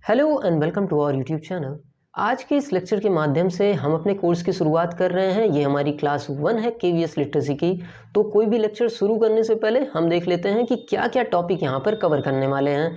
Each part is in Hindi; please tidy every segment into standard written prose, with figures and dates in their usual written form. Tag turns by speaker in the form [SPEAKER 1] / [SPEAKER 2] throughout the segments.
[SPEAKER 1] Hello and welcome to our YouTube channel. आज के इस लेक्चर के माध्यम से हम अपने कोर्स की शुरुआत कर रहे हैं। ये हमारी क्लास 1 है केवीएस लिटरेसी की। तो कोई भी लेक्चर शुरू करने से पहले हम देख लेते हैं कि क्या क्या टॉपिक यहाँ पर कवर करने वाले हैं।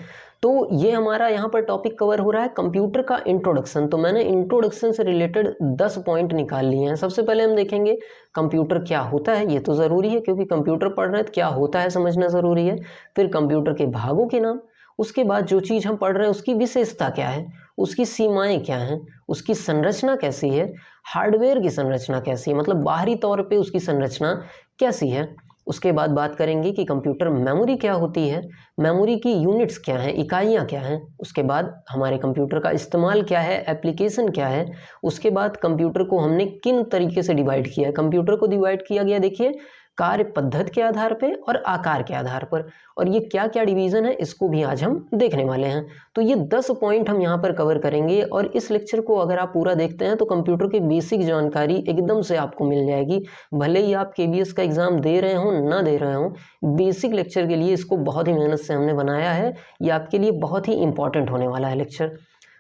[SPEAKER 1] तो ये हमारा यहाँ पर टॉपिक कवर हो रहा है कंप्यूटर का इंट्रोडक्शन। तो मैंने इंट्रोडक्शन से रिलेटेड 10 पॉइंट निकाल लिए हैं। सबसे पहले हम देखेंगे कंप्यूटर क्या होता है, ये तो ज़रूरी है क्योंकि कंप्यूटर पढ़ रहे हैं तो क्या होता है समझना ज़रूरी है। फिर कंप्यूटर के भागों के नाम, उसके बाद जो चीज़ हम पढ़ रहे हैं उसकी विशेषता क्या है, उसकी सीमाएं क्या हैं, उसकी संरचना कैसी है, हार्डवेयर की संरचना कैसी है, मतलब बाहरी तौर पे उसकी संरचना कैसी है। उसके बाद बात करेंगे कि कंप्यूटर मेमोरी क्या होती है, मेमोरी की यूनिट्स क्या हैं, इकाइयाँ क्या हैं। उसके बाद हमारे कंप्यूटर का इस्तेमाल क्या है, एप्लीकेशन क्या है। उसके बाद कंप्यूटर को हमने किन तरीके से डिवाइड किया है। कंप्यूटर को डिवाइड किया गया देखिए कार्य पद्धति के आधार पे और आकार के आधार पर, और ये क्या क्या डिवीज़न है इसको भी आज हम देखने वाले हैं। तो ये 10 पॉइंट हम यहाँ पर कवर करेंगे और इस लेक्चर को अगर आप पूरा देखते हैं तो कंप्यूटर की बेसिक जानकारी एकदम से आपको मिल जाएगी। भले ही आप केवीएस का एग्ज़ाम दे रहे हों ना दे रहे हों, बेसिक लेक्चर के लिए इसको बहुत ही मेहनत से हमने बनाया है। ये आपके लिए बहुत ही इंपॉर्टेंट होने वाला है लेक्चर।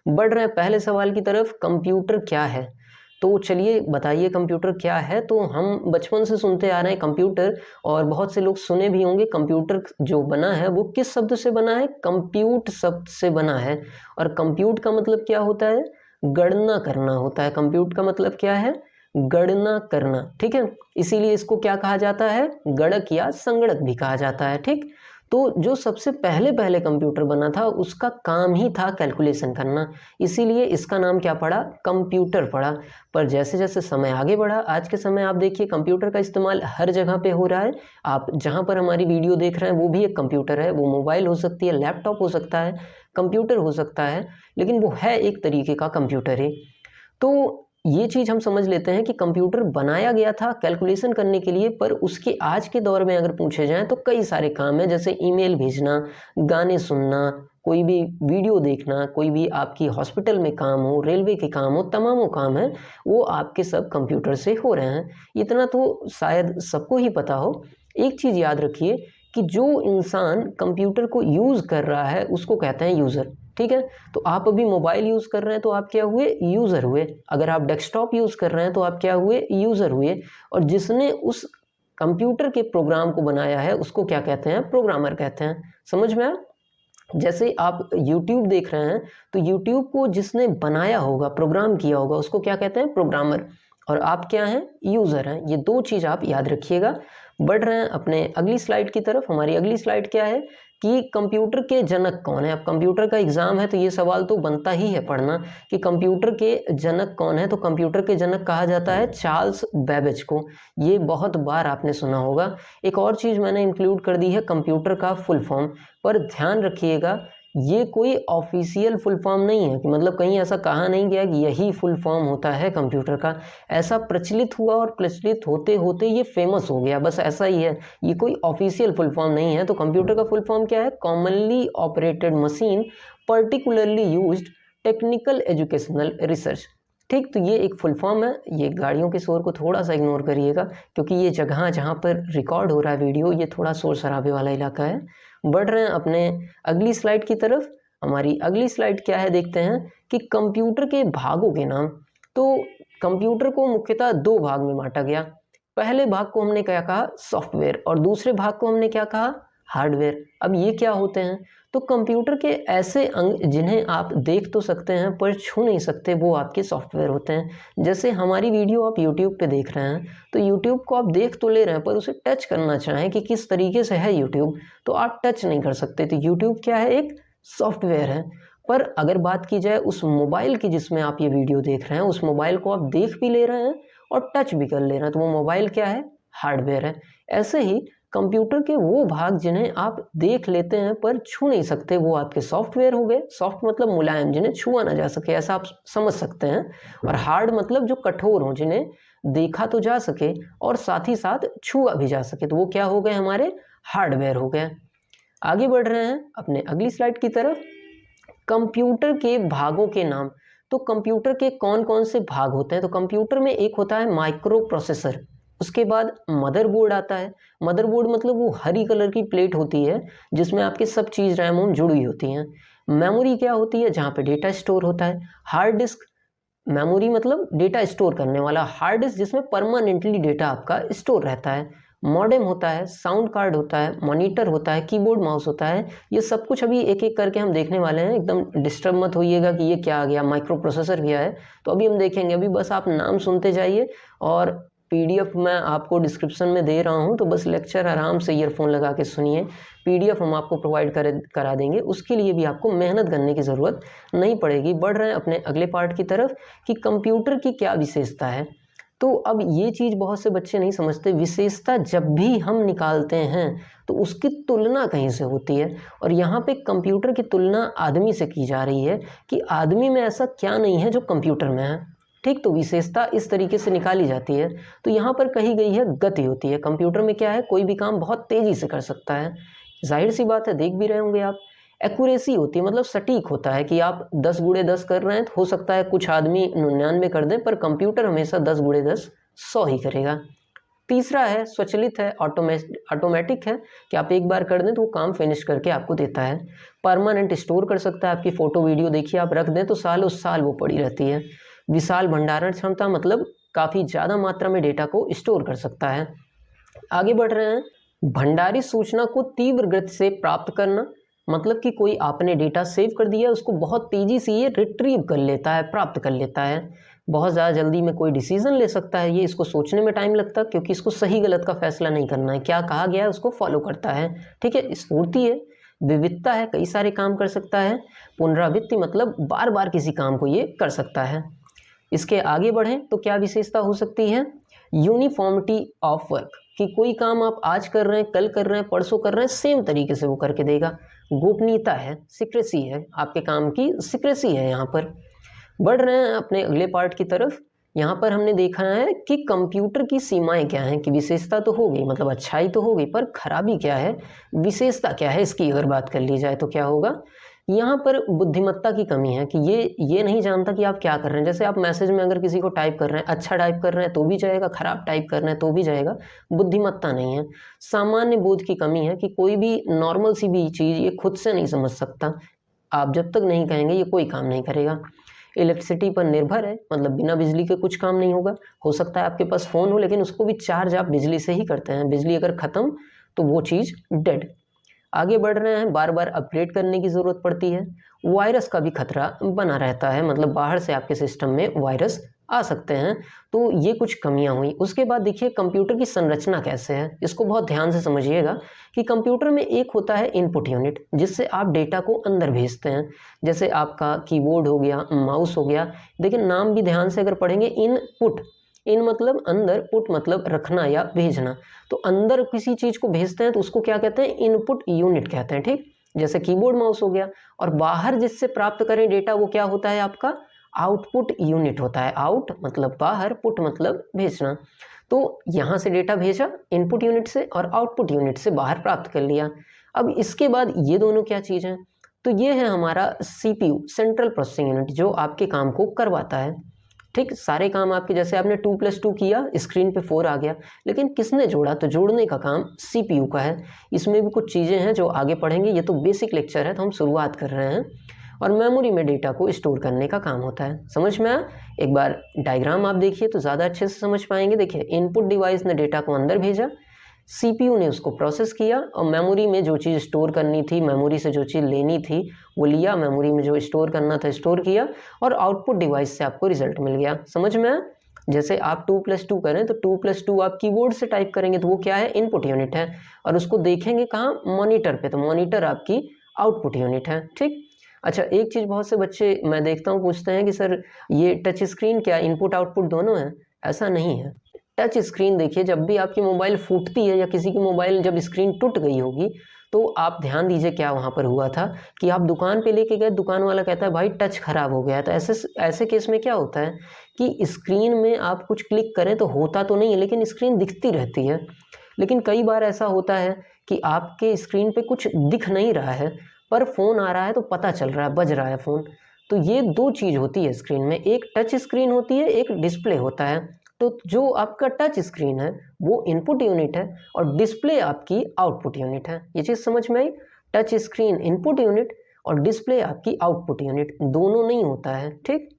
[SPEAKER 1] बढ़ रहे हैं पहले सवाल की तरफ, कंप्यूटर क्या है। तो चलिए बताइए कंप्यूटर क्या है। तो हम बचपन से सुनते आ रहे हैं कंप्यूटर, और बहुत से लोग सुने भी होंगे। कंप्यूटर जो बना है वो किस शब्द से बना है, कंप्यूट शब्द से बना है। और कंप्यूट का मतलब क्या होता है, गणना करना होता है। कंप्यूट का मतलब क्या है, गणना करना, ठीक है। इसीलिए इसको क्या कहा जाता है, गणक या संगणक भी कहा जाता है, ठीक। तो जो सबसे पहले कंप्यूटर बना था उसका काम ही था कैलकुलेशन करना, इसीलिए इसका नाम क्या पड़ा, कंप्यूटर पड़ा। पर जैसे जैसे समय आगे बढ़ा, आज के समय आप देखिए कंप्यूटर का इस्तेमाल हर जगह पे हो रहा है। आप जहाँ पर हमारी वीडियो देख रहे हैं वो भी एक कंप्यूटर है। वो मोबाइल हो सकती है, लैपटॉप हो सकता है, कंप्यूटर हो सकता है, लेकिन वो है एक तरीके का कंप्यूटर ही। तो ये चीज़ हम समझ लेते हैं कि कंप्यूटर बनाया गया था कैलकुलेशन करने के लिए, पर उसके आज के दौर में अगर पूछे जाएं तो कई सारे काम हैं, जैसे ईमेल भेजना, गाने सुनना, कोई भी वीडियो देखना, कोई भी आपकी हॉस्पिटल में काम हो, रेलवे के काम हो, तमामों काम हैं वो आपके सब कंप्यूटर से हो रहे हैं। इतना तो शायद सबको ही पता हो। एक चीज़ याद रखिए कि जो इंसान कंप्यूटर को यूज़ कर रहा है उसको कहते हैं यूज़र, ठीक है। तो आप अभी मोबाइल यूज़ कर रहे हैं तो आप क्या हुए, यूज़र हुए। अगर आप डेस्कटॉप यूज़ कर रहे हैं तो आप क्या हुए, यूज़र हुए। और जिसने उस कंप्यूटर के प्रोग्राम को बनाया है उसको क्या कहते हैं, प्रोग्रामर कहते हैं। समझ में आया। जैसे आप YouTube देख रहे हैं तो YouTube को जिसने बनाया होगा, प्रोग्राम किया होगा, उसको क्या कहते हैं, प्रोग्रामर। और आप क्या हैं, यूज़र हैं। ये दो चीज़ आप याद रखिएगा। बढ़ रहे हैं अपने अगली स्लाइड की तरफ। हमारी अगली स्लाइड क्या है कि कंप्यूटर के जनक कौन है। अब कंप्यूटर का एग्ज़ाम है तो ये सवाल तो बनता ही है पढ़ना कि कंप्यूटर के जनक कौन है। तो कंप्यूटर के जनक कहा जाता है चार्ल्स बेबेज को। ये बहुत बार आपने सुना होगा। एक और चीज़ मैंने इंक्लूड कर दी है, कंप्यूटर का फुल फॉर्म। पर ध्यान रखिएगा ये कोई ऑफिशियल फुल फॉर्म नहीं है कि मतलब कहीं ऐसा कहा नहीं गया कि यही फुल फॉर्म होता है कंप्यूटर का। ऐसा प्रचलित हुआ और प्रचलित होते होते ये फेमस हो गया, बस ऐसा ही है। ये कोई ऑफिशियल फुल फॉर्म नहीं है। तो कंप्यूटर का फुल फॉर्म क्या है, commonly operated machine particularly used technical educational research, ठीक। तो ये एक फुल फॉर्म है। ये गाड़ियों के शोर को थोड़ा सा इग्नोर करिएगा क्योंकि ये जगह जहाँ पर रिकॉर्ड हो रहा है वीडियो ये थोड़ा शोर शराबे वाला इलाका है। बढ़ रहे हैं अपने अगली स्लाइड की तरफ। हमारी अगली स्लाइड क्या है देखते हैं कि कंप्यूटर के भागों के नाम। तो कंप्यूटर को मुख्यतः दो भाग में बांटा गया। पहले भाग को हमने क्या कहा, सॉफ्टवेयर, और दूसरे भाग को हमने क्या कहा, हार्डवेयर। अब ये क्या होते हैं, तो कंप्यूटर के ऐसे अंग जिन्हें आप देख तो सकते हैं पर छू नहीं सकते, वो आपके सॉफ्टवेयर होते हैं। जैसे हमारी वीडियो आप YouTube पे देख रहे हैं तो YouTube को आप देख तो ले रहे हैं पर उसे टच करना चाहें कि किस तरीके से है YouTube, तो आप टच नहीं कर सकते। तो YouTube क्या है, एक सॉफ्टवेयर है। पर अगर बात की जाए उस मोबाइल की जिसमें आप ये वीडियो देख रहे हैं, उस मोबाइल को आप देख भी ले रहे हैं और टच भी कर ले रहे हैं, तो वो मोबाइल क्या है, हार्डवेयर है। ऐसे ही कंप्यूटर के वो भाग जिन्हें आप देख लेते हैं पर छू नहीं सकते, वो आपके सॉफ्टवेयर हो गए। सॉफ्ट मतलब मुलायम, जिन्हें छुआ ना जा सके, ऐसा आप समझ सकते हैं। और हार्ड मतलब जो कठोर हो, जिन्हें देखा तो जा सके और साथ ही साथ छुआ भी जा सके, तो वो क्या हो गए, हमारे हार्डवेयर हो गए। आगे बढ़ रहे हैं अपने अगली स्लाइड की तरफ। कंप्यूटर के भागों के नाम। तो कंप्यूटर के कौन कौन से भाग होते हैं, तो कंप्यूटर में एक होता है माइक्रो प्रोसेसर, उसके बाद मदरबोर्ड आता है। मदरबोर्ड मतलब वो हरी कलर की प्लेट होती है जिसमें आपके सब चीज़ रैम रोम जुड़ी होती हैं। मेमोरी क्या होती है? जहाँ पे डेटा स्टोर होता है। हार्ड डिस्क, मेमोरी मतलब डेटा स्टोर करने वाला, हार्ड डिस्क जिसमें परमानेंटली डेटा आपका स्टोर रहता है। मॉडेम होता है, साउंड कार्ड होता है, मॉनिटर होता है, कीबोर्ड माउस होता है। ये सब कुछ अभी एक एक करके हम देखने वाले हैं, एकदम डिस्टर्ब मत होइएगा कि ये क्या आ गया, माइक्रो प्रोसेसर क्या है, तो अभी हम देखेंगे। अभी बस आप नाम सुनते जाइए और पीडीएफ मैं आपको डिस्क्रिप्शन में दे रहा हूँ, तो बस लेक्चर आराम से ईयरफोन लगा के सुनिए। पीडीएफ हम आपको प्रोवाइड करा देंगे, उसके लिए भी आपको मेहनत करने की ज़रूरत नहीं पड़ेगी। बढ़ रहे हैं अपने अगले पार्ट की तरफ कि कंप्यूटर की क्या विशेषता है। तो अब ये चीज़ बहुत से बच्चे नहीं समझते, विशेषता जब भी हम निकालते हैं तो उसकी तुलना कहीं से होती है, और यहाँ पे कंप्यूटर की तुलना आदमी से की जा रही है कि आदमी में ऐसा क्या नहीं है जो कंप्यूटर में है। ठीक, तो विशेषता इस तरीके से निकाली जाती है। तो यहाँ पर कही गई है गति होती है। कंप्यूटर में क्या है, कोई भी काम बहुत तेज़ी से कर सकता है, जाहिर सी बात है, देख भी रहे होंगे आप। एक्यूरेसी होती है, मतलब सटीक होता है कि आप 10 गुणे 10 कर रहे हैं तो हो सकता है कुछ आदमी 99 कर दें, पर कंप्यूटर हमेशा 10 गुणे 10 100 ही करेगा। तीसरा है स्वचालित है, ऑटोमेटिक है कि आप एक बार कर दें तो वो काम फिनिश करके आपको देता है। परमानेंट स्टोर कर सकता है, आपकी फ़ोटो वीडियो देखिए आप रख दें तो सालों साल वो पड़ी रहती है। विशाल भंडारण क्षमता, मतलब काफ़ी ज़्यादा मात्रा में डेटा को स्टोर कर सकता है। आगे बढ़ रहे हैं, भंडारित सूचना को तीव्र गति से प्राप्त करना, मतलब कि कोई आपने डेटा सेव कर दिया, उसको बहुत तेज़ी से ये रिट्रीव कर लेता है, प्राप्त कर लेता है। बहुत ज़्यादा जल्दी में कोई डिसीजन ले सकता है, ये इसको सोचने में टाइम लगता है क्योंकि इसको सही गलत का फैसला नहीं करना है, क्या कहा गया है उसको फॉलो करता है। ठीक है, स्फूर्ति है, विविधता है, कई सारे काम कर सकता है। पुनरावृत्ति मतलब बार बार किसी काम को ये कर सकता है। इसके आगे बढ़ें तो क्या विशेषता हो सकती है? यूनिफॉर्मिटी ऑफ वर्क, कि कोई काम आप आज कर रहे हैं, कल कर रहे हैं, परसों कर रहे हैं, सेम तरीके से वो करके देगा। गोपनीयता है, सिक्रेसी है, आपके काम की सिक्रेसी है। यहाँ पर बढ़ रहे हैं अपने अगले पार्ट की तरफ। यहाँ पर हमने देखा है कि कंप्यूटर की सीमाएं क्या हैं, कि विशेषता तो हो गई, मतलब अच्छाई तो हो गई, पर खराबी क्या है, विशेषता क्या है, इसकी अगर बात कर ली जाए तो क्या होगा। यहाँ पर बुद्धिमत्ता की कमी है कि ये नहीं जानता कि आप क्या कर रहे हैं। जैसे आप मैसेज में अगर किसी को टाइप कर रहे हैं, अच्छा टाइप कर रहे हैं तो भी जाएगा, खराब टाइप कर रहे हैं तो भी जाएगा, बुद्धिमत्ता नहीं है। सामान्य बोध की कमी है कि कोई भी नॉर्मल सी भी चीज़ ये खुद से नहीं समझ सकता, आप जब तक नहीं कहेंगे ये कोई काम नहीं करेगा। इलेक्ट्रिसिटी पर निर्भर है, मतलब बिना बिजली के कुछ काम नहीं होगा। हो सकता है आपके पास फ़ोन हो लेकिन उसको भी चार्ज आप बिजली से ही करते हैं, बिजली अगर ख़त्म तो वो चीज़ डेड। आगे बढ़ रहे हैं, बार बार अपग्रेड करने की ज़रूरत पड़ती है। वायरस का भी खतरा बना रहता है, मतलब बाहर से आपके सिस्टम में वायरस आ सकते हैं। तो ये कुछ कमियां हुई। उसके बाद देखिए कंप्यूटर की संरचना कैसे है, इसको बहुत ध्यान से समझिएगा कि कंप्यूटर में एक होता है इनपुट यूनिट, जिससे आप डेटा को अंदर भेजते हैं। जैसे आपका कीबोर्ड हो गया, माउस हो गया। देखिए नाम भी ध्यान से अगर पढ़ेंगे, इनपुट, इन मतलब अंदर, पुट मतलब रखना या भेजना। तो अंदर किसी चीज़ को भेजते हैं तो उसको क्या कहते हैं, इनपुट यूनिट कहते हैं। ठीक, जैसे कीबोर्ड माउस हो गया। और बाहर जिससे प्राप्त करें डेटा वो क्या होता है आपका, आउटपुट यूनिट होता है। आउट मतलब बाहर, पुट मतलब भेजना। तो यहाँ से डेटा भेजा इनपुट यूनिट से और आउटपुट यूनिट से बाहर प्राप्त कर लिया। अब इसके बाद ये दोनों क्या चीज़ है, तो ये है हमारा CPU, सेंट्रल प्रोसेसिंग यूनिट, जो आपके काम को करवाता है। ठीक, सारे काम आपके, जैसे आपने 2+2 किया, स्क्रीन पे 4 आ गया, लेकिन किसने जोड़ा, तो जोड़ने का काम CPU का है। इसमें भी कुछ चीज़ें हैं जो आगे पढ़ेंगे, ये तो बेसिक लेक्चर है तो हम शुरुआत कर रहे हैं। और मेमोरी में डेटा को स्टोर करने का काम होता है। समझ में आया? एक बार डायग्राम आप देखिए तो ज़्यादा अच्छे से समझ पाएंगे। देखिए इनपुट डिवाइस ने डेटा को अंदर भेजा, CPU ने उसको प्रोसेस किया, और मेमोरी में जो चीज़ स्टोर करनी थी, मेमोरी से जो चीज़ लेनी थी वो लिया, मेमोरी में जो स्टोर करना था स्टोर किया, और आउटपुट डिवाइस से आपको रिजल्ट मिल गया। समझ में आया? जैसे आप 2+2 करें तो 2+2 आप कीबोर्ड से टाइप करेंगे तो वो क्या है, इनपुट यूनिट है, और उसको देखेंगे कहाँ, मॉनिटर पे, तो मॉनिटर आपकी आउटपुट यूनिट है। ठीक, अच्छा एक चीज़ बहुत से बच्चे मैं देखता हूँ पूछते हैं कि सर ये टच स्क्रीन क्या इनपुट आउटपुट दोनों है? ऐसा नहीं है। टच स्क्रीन देखिए, जब भी आपकी मोबाइल फूटती है या किसी की मोबाइल जब स्क्रीन टूट गई होगी तो आप ध्यान दीजिए क्या वहाँ पर हुआ था कि आप दुकान पे लेके गए, दुकान वाला कहता है भाई टच खराब हो गया है। तो ऐसे केस में क्या होता है कि स्क्रीन में आप कुछ क्लिक करें तो होता तो नहीं है, लेकिन स्क्रीन दिखती रहती है। लेकिन कई बार ऐसा होता है कि आपके स्क्रीन पे कुछ दिख नहीं रहा है, पर फ़ोन आ रहा है तो पता चल रहा है, बज रहा है फ़ोन। तो ये दो चीज़ होती है स्क्रीन में, एक टच स्क्रीन होती है, एक डिस्प्ले होता है। तो जो आपका टच स्क्रीन है वो इनपुट यूनिट है और डिस्प्ले आपकी आउटपुट यूनिट है। ये चीज़ समझ में आई? टच स्क्रीन इनपुट यूनिट और डिस्प्ले आपकी आउटपुट यूनिट, दोनों नहीं होता है। ठीक,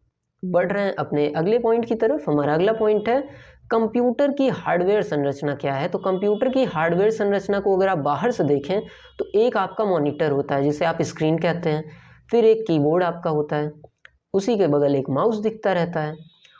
[SPEAKER 1] बढ़ रहे हैं अपने अगले पॉइंट की तरफ। हमारा अगला पॉइंट है कंप्यूटर की हार्डवेयर संरचना क्या है। तो कंप्यूटर की हार्डवेयर संरचना को अगर आप बाहर से देखें तो एक आपका मॉनिटर होता है जिसे आप स्क्रीन कहते हैं, फिर एक कीबोर्ड आपका होता है, उसी के बगल एक माउस दिखता रहता है,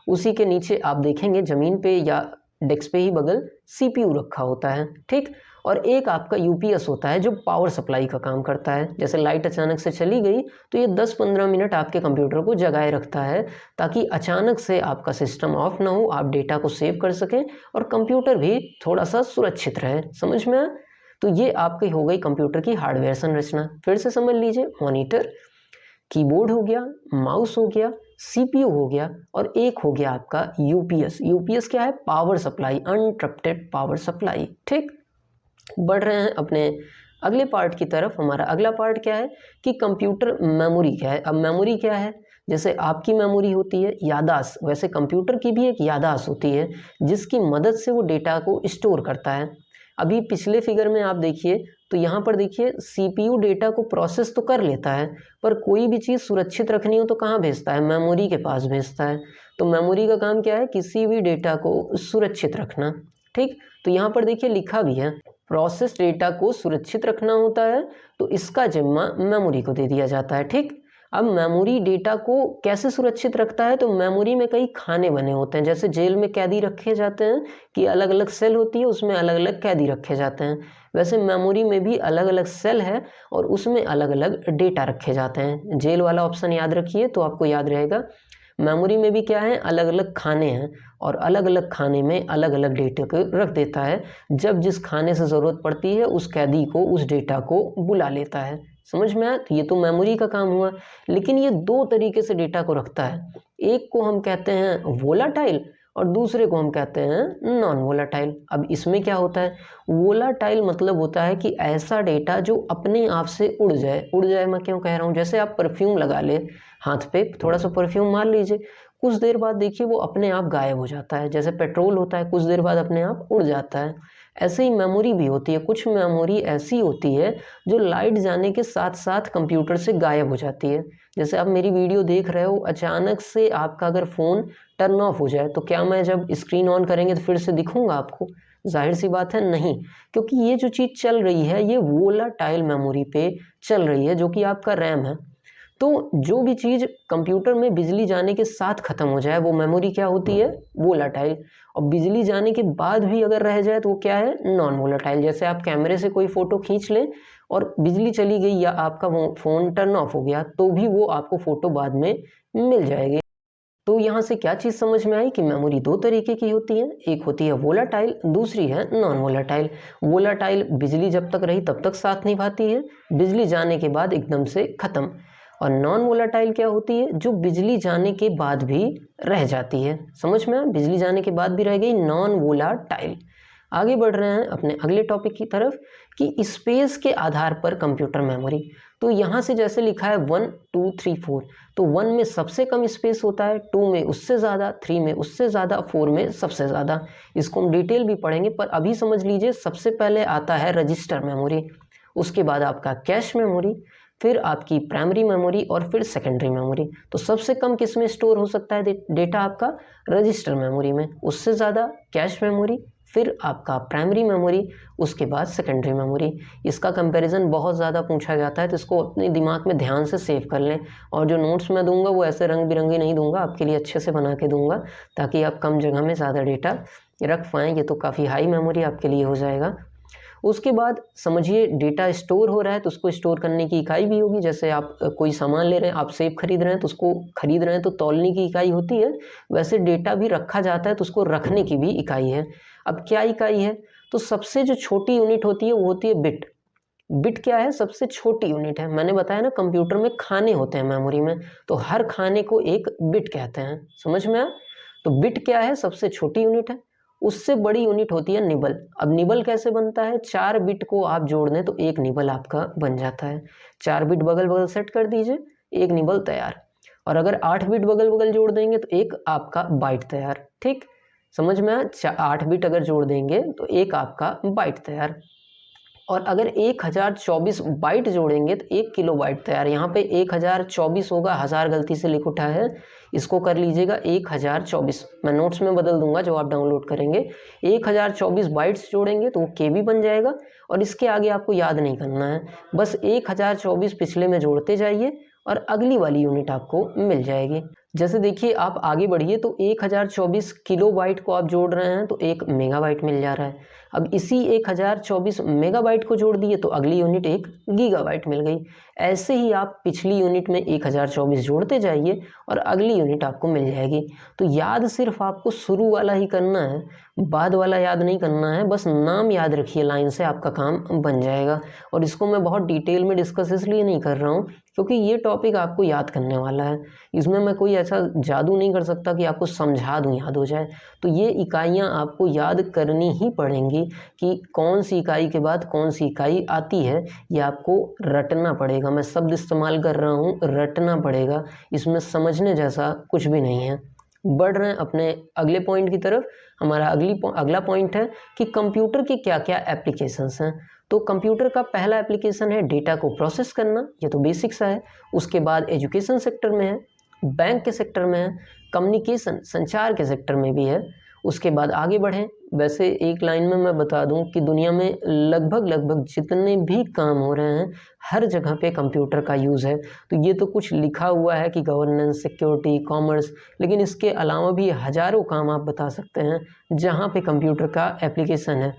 [SPEAKER 1] उसी के नीचे आप देखेंगे ज़मीन पे या डेस्क पे ही बगल CPU रखा होता है। ठीक, और एक आपका UPS होता है जो पावर सप्लाई का काम करता है। जैसे लाइट अचानक से चली गई तो ये 10-15 मिनट आपके कंप्यूटर को जगाए रखता है ताकि अचानक से आपका सिस्टम ऑफ ना हो, आप डेटा को सेव कर सकें और कंप्यूटर भी थोड़ा सा सुरक्षित रहे। समझ में आया? तो ये आपकी हो गई कंप्यूटर की हार्डवेयर संरचना। फिर से समझ लीजिए, मॉनिटर, कीबोर्ड हो गया, माउस हो गया, CPU हो गया और एक हो गया आपका UPS। UPS क्या है? Power supply, uninterrupted power supply. ठीक, बढ़ रहे हैं अपने अगले पार्ट की तरफ। हमारा अगला पार्ट क्या है कि कंप्यूटर मेमोरी क्या है। अब मेमोरी क्या है? जैसे आपकी मेमोरी होती है याददाश्त, वैसे कंप्यूटर की भी एक याददाश्त होती है जिसकी मदद से वो डेटा को स्टोर करता है। अभी पिछले फिगर में आप देखिए तो यहाँ पर देखिए CPU डेटा को प्रोसेस तो कर लेता है, पर कोई भी चीज़ सुरक्षित रखनी हो तो कहाँ भेजता है? मेमोरी के पास भेजता है। तो मेमोरी का काम क्या है? किसी भी डेटा को सुरक्षित रखना। ठीक, तो यहाँ पर देखिए लिखा भी है, प्रोसेस डेटा को सुरक्षित रखना होता है तो इसका जिम्मा मेमोरी को दे दिया जाता है। ठीक, अब मेमोरी डेटा को कैसे सुरक्षित रखता है? तो मेमोरी में कई खाने बने होते हैं, जैसे जेल में कैदी रखे जाते हैं कि अलग अलग सेल होती है, उसमें अलग अलग कैदी रखे जाते हैं, वैसे मेमोरी में भी अलग अलग सेल है और उसमें अलग अलग डेटा रखे जाते हैं। जेल वाला ऑप्शन याद रखिए तो आपको याद रहेगा। मेमोरी में भी क्या है? अलग अलग खाने हैं और अलग अलग खाने में अलग अलग डेटा को रख देता है। जब जिस खाने से ज़रूरत पड़ती है उस कैदी को उस डेटा को बुला लेता है। समझ में आया? तो ये तो मेमोरी का काम हुआ, लेकिन ये दो तरीके से डेटा को रखता है। एक को हम कहते हैं वोलाटाइल और दूसरे को हम कहते हैं नॉन वोलाटाइल। अब इसमें क्या होता है? वोलाटाइल मतलब होता है कि ऐसा डेटा जो अपने आप से उड़ जाए। उड़ जाए मैं क्यों कह रहा हूँ? जैसे आप परफ्यूम लगा ले हाथ पे, थोड़ा सा परफ्यूम मार लीजिए, कुछ देर बाद देखिए वो अपने आप गायब हो जाता है। जैसे पेट्रोल होता है, कुछ देर बाद अपने आप उड़ जाता है। ऐसे ही मेमोरी भी होती है। कुछ मेमोरी ऐसी होती है जो लाइट जाने के साथ साथ कंप्यूटर से गायब हो जाती है। जैसे आप मेरी वीडियो देख रहे हो, अचानक से आपका अगर फ़ोन टर्न ऑफ हो जाए तो क्या मैं जब स्क्रीन ऑन करेंगे तो फिर से दिखूंगा आपको? जाहिर सी बात है नहीं, क्योंकि ये जो चीज़ चल रही है ये वोलाटाइल मेमोरी पे चल रही है जो कि आपका रैम है। तो जो भी चीज़ कंप्यूटर में बिजली जाने के साथ ख़त्म हो जाए वो मेमोरी क्या होती है? वोलाटाइल। और बिजली जाने के बाद भी अगर रह जाए तो वो क्या है? Non volatile. जैसे आप कैमरे से कोई फ़ोटो खींच लें और बिजली चली गई या आपका वो फ़ोन टर्न ऑफ हो गया तो भी वो आपको फ़ोटो बाद में मिल जाएगी। तो यहाँ से क्या चीज़ समझ में आई कि मेमोरी दो तरीके की होती है, एक होती है वोलाटाइल, दूसरी है नॉन वोलाटाइल। वोलाटाइल बिजली जब तक रही तब तक साथ निभाती है, बिजली जाने के बाद एकदम से ख़त्म। और नॉन वोलाटाइल क्या होती है? जो बिजली जाने के बाद भी रह जाती है। समझ में आया? बिजली जाने के बाद भी रह गई, नॉन वोलाटाइल। आगे बढ़ रहे हैं अपने अगले टॉपिक की तरफ कि स्पेस के आधार पर कंप्यूटर मेमोरी। तो यहाँ से जैसे लिखा है 1 2 3 4, तो 1 में सबसे कम स्पेस होता है, 2 में उससे ज़्यादा, 3 में उससे ज़्यादा, 4 में सबसे ज़्यादा। इसको हम डिटेल भी पढ़ेंगे, पर अभी समझ लीजिए सबसे पहले आता है रजिस्टर मेमोरी, उसके बाद आपका कैश मेमोरी, फिर आपकी प्राइमरी मेमोरी और फिर सेकेंडरी मेमोरी। तो सबसे कम किस में स्टोर हो सकता है डेटा? आपका रजिस्टर मेमोरी में, उससे ज़्यादा कैश मेमोरी, फिर आपका प्राइमरी मेमोरी, उसके बाद सेकेंडरी मेमोरी। इसका कंपैरिजन बहुत ज़्यादा पूछा जाता है तो इसको अपने दिमाग में ध्यान से सेव कर लें। और जो नोट्स मैं दूंगा वो ऐसे रंग बिरंगी नहीं दूंगा, आपके लिए अच्छे से बना के दूंगा ताकि आप कम जगह में ज़्यादा डेटा रख पाएँ। ये तो काफ़ी हाई मेमोरी आपके लिए हो जाएगा। उसके बाद समझिए डेटा स्टोर हो रहा है तो उसको स्टोर करने की इकाई भी होगी। जैसे आप कोई सामान ले रहे हैं, आप सेब खरीद रहे हैं तो उसको खरीद रहे हैं तो तौलने की इकाई होती है, वैसे डेटा भी रखा जाता है तो उसको रखने की भी इकाई है। अब क्या इकाई है? तो सबसे जो छोटी यूनिट होती है वो होती है बिट। बिट क्या है? सबसे छोटी यूनिट है। मैंने बताया ना कंप्यूटर में खाने होते हैं मेमोरी में, तो हर खाने को एक बिट कहते हैं। समझ में आया? तो बिट क्या है? सबसे छोटी यूनिट है। उससे बड़ी यूनिट होती है निबल। अब निबल कैसे बनता है? 4 बिट को आप जोड़ दें तो एक निबल आपका बन जाता है। 4 बिट बगल बगल सेट कर दीजिए, एक निबल तैयार। और अगर 8 बिट बगल बगल जोड़ देंगे तो एक आपका बाइट तैयार। ठीक, समझ में आया? 8 बिट अगर जोड़ देंगे तो एक आपका बाइट तैयार। और अगर 1024 बाइट जोड़ेंगे तो 1 किलोबाइट तैयार। यहाँ पे 1024 होगा, 1000 गलती से लिख उठा है, इसको कर लीजिएगा 1024। मैं नोट्स में बदल दूंगा जो आप डाउनलोड करेंगे। 1024 बाइट्स जोड़ेंगे तो वो केबी बन जाएगा और इसके आगे आपको याद नहीं करना है, बस 1024 पिछले में जोड़ते जाइए और अगली वाली यूनिट आपको मिल जाएगी। जैसे देखिए आप आगे बढ़िए तो 1024 किलोबाइट को आप जोड़ रहे हैं तो 1 मेगाबाइट मिल जा रहा है। अब इसी 1024 मेगाबाइट को जोड़ दिए तो अगली यूनिट 1 गीगाबाइट मिल गई। ऐसे ही आप पिछली यूनिट में 1024 जोड़ते जाइए और अगली यूनिट आपको मिल जाएगी। तो याद सिर्फ आपको शुरू वाला ही करना है, बाद वाला याद नहीं करना है, बस नाम याद रखिए लाइन से, आपका काम बन जाएगा। और इसको मैं बहुत डिटेल में डिस्कस इसलिए नहीं कर रहा हूँ क्योंकि ये टॉपिक आपको याद करने वाला है। इसमें मैं कोई ऐसा जादू नहीं कर सकता कि आपको समझा दूँ याद हो जाए। तो ये इकाइयाँ आपको याद करनी ही पड़ेंगी कि कौन सी इकाई के बाद कौन सी इकाई आती है, ये आपको रटना पड़ेगा। मैं शब्द इस्तेमाल कर रहा हूँ, रटना पड़ेगा, इसमें समझने जैसा कुछ भी नहीं है। बढ़ रहे हैं अपने अगले पॉइंट की तरफ। हमारा अगला पॉइंट है कि कंप्यूटर के क्या क्या एप्लीकेशंस हैं। तो कंप्यूटर का पहला एप्लीकेशन है डेटा को प्रोसेस करना, ये तो बेसिक सा है। उसके बाद एजुकेशन सेक्टर में है, बैंक के सेक्टर में है, कम्युनिकेशन संचार के सेक्टर में भी है। उसके बाद आगे बढ़ें, वैसे एक लाइन में मैं बता दूं कि दुनिया में लगभग जितने भी काम हो रहे हैं हर जगह पे कंप्यूटर का यूज़ है। तो ये तो कुछ लिखा हुआ है कि गवर्नेंस, सिक्योरिटी, कॉमर्स, लेकिन इसके अलावा भी हज़ारों काम आप बता सकते हैं जहाँ पे कंप्यूटर का एप्लीकेशन है।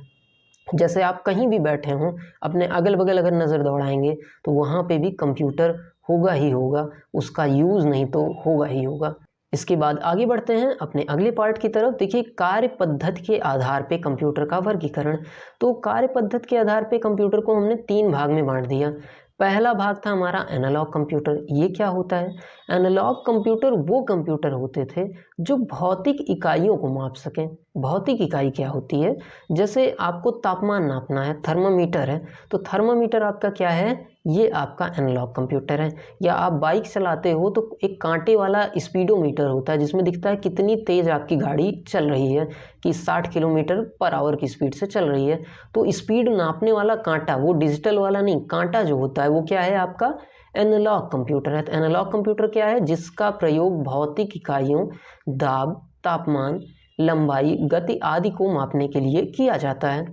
[SPEAKER 1] जैसे आप कहीं भी बैठे हों, अपने अगल बगल अगर नज़र दौड़ाएंगे तो वहाँ पे भी कंप्यूटर होगा ही होगा, उसका यूज़ नहीं तो होगा ही होगा। इसके बाद आगे बढ़ते हैं अपने अगले पार्ट की तरफ। देखिए कार्य पद्धति के आधार पे कंप्यूटर का वर्गीकरण। तो कार्य पद्धति के आधार पे कंप्यूटर को हमने 3 भाग में बांट दिया। पहला भाग था हमारा एनालॉग कंप्यूटर। ये क्या होता है? एनालॉग कंप्यूटर वो कंप्यूटर होते थे जो भौतिक इकाइयों को माप सकें। भौतिक इकाई क्या होती है? जैसे आपको तापमान नापना है, थर्मामीटर है, तो थर्मामीटर आपका क्या है? ये आपका एनालॉग कंप्यूटर है। या आप बाइक चलाते हो तो एक कांटे वाला स्पीडोमीटर होता है जिसमें दिखता है कितनी तेज़ आपकी गाड़ी चल रही है, कि 60 किलोमीटर पर आवर की स्पीड से चल रही है। तो स्पीड नापने वाला कांटा, वो डिजिटल वाला नहीं, कांटा जो होता है वो क्या है? आपका एनालॉग कंप्यूटर है। तो एनालॉग कंप्यूटर क्या है? जिसका प्रयोग भौतिक इकाइयों, दाब, तापमान, लंबाई, गति आदि को मापने के लिए किया जाता है।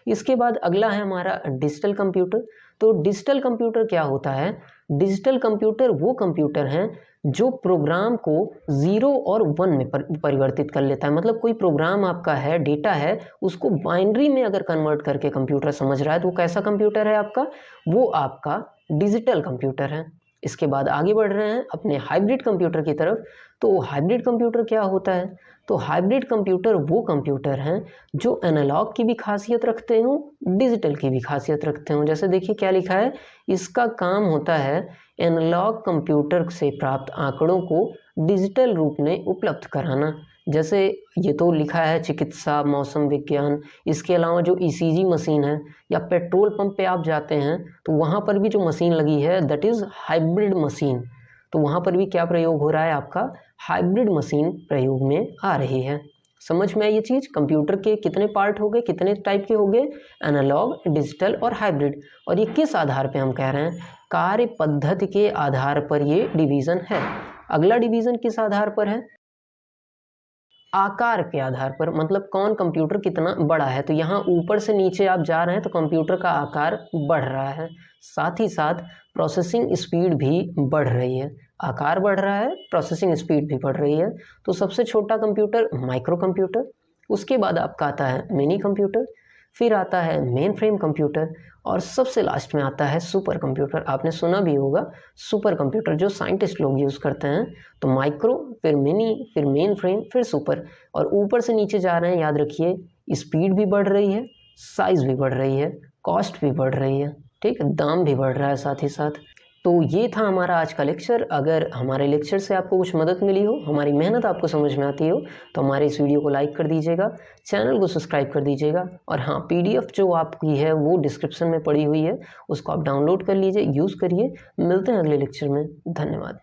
[SPEAKER 1] इसके बाद अगला है हमारा डिजिटल कंप्यूटर। तो डिजिटल कंप्यूटर क्या होता है? डिजिटल कंप्यूटर वो कंप्यूटर हैं जो प्रोग्राम को 0 और 1 में परिवर्तित कर लेता है। मतलब कोई प्रोग्राम आपका है, डेटा है, उसको बाइनरी में अगर कन्वर्ट करके कंप्यूटर समझ रहा है तो वो कैसा कंप्यूटर है आपका? वो आपका डिजिटल कंप्यूटर है। इसके बाद आगे बढ़ रहे हैं अपने हाइब्रिड कंप्यूटर की तरफ। तो हाइब्रिड कंप्यूटर क्या होता है? तो हाइब्रिड कंप्यूटर वो कंप्यूटर हैं जो एनालॉग की भी खासियत रखते हों, डिजिटल की भी खासियत रखते हों। जैसे देखिए क्या लिखा है, इसका काम होता है एनालॉग कंप्यूटर से प्राप्त आंकड़ों को डिजिटल रूप में उपलब्ध कराना। जैसे ये तो लिखा है चिकित्सा, मौसम विज्ञान, इसके अलावा जो ईसीजी मशीन है या पेट्रोल पंप पे आप जाते हैं तो वहाँ पर भी जो मशीन लगी है दैट इज़ हाइब्रिड मशीन। तो वहाँ पर भी क्या प्रयोग हो रहा है आपका? हाइब्रिड मशीन प्रयोग में आ रही है। समझ में आई ये चीज़? कंप्यूटर के कितने पार्ट हो गए, कितने टाइप के हो गए? एनालॉग, डिजिटल और हाइब्रिड। और ये किस आधार पे हम कह रहे हैं? कार्य पद्धति के आधार पर ये डिवीज़न है। अगला डिवीज़न किस आधार पर है? आकार के आधार पर, मतलब कौन कंप्यूटर कितना बड़ा है। तो यहाँ ऊपर से नीचे आप जा रहे हैं तो कंप्यूटर का आकार बढ़ रहा है, साथ ही साथ प्रोसेसिंग स्पीड भी बढ़ रही है। आकार बढ़ रहा है, प्रोसेसिंग स्पीड भी बढ़ रही है। तो सबसे छोटा कंप्यूटर माइक्रो कंप्यूटर, उसके बाद आपका आता है मिनी कंप्यूटर, फिर आता है मेन फ्रेम कंप्यूटर और सबसे लास्ट में आता है सुपर कंप्यूटर। आपने सुना भी होगा सुपर कंप्यूटर, जो साइंटिस्ट लोग यूज़ करते हैं। तो माइक्रो, फिर मिनी, फिर मेन फ्रेम, फिर सुपर। और ऊपर से नीचे जा रहे हैं, याद रखिए स्पीड भी बढ़ रही है, साइज़ भी बढ़ रही है, कॉस्ट भी बढ़ रही है, ठीक है, दाम भी बढ़ रहा है साथ ही साथ। तो ये था हमारा आज का लेक्चर। अगर हमारे लेक्चर से आपको कुछ मदद मिली हो, हमारी मेहनत आपको समझ में आती हो, तो हमारे इस वीडियो को लाइक कर दीजिएगा, चैनल को सब्सक्राइब कर दीजिएगा। और हाँ, पीडीएफ जो आपकी है वो डिस्क्रिप्शन में पड़ी हुई है, उसको आप डाउनलोड कर लीजिए, यूज़ करिए। मिलते हैं अगले लेक्चर में। धन्यवाद।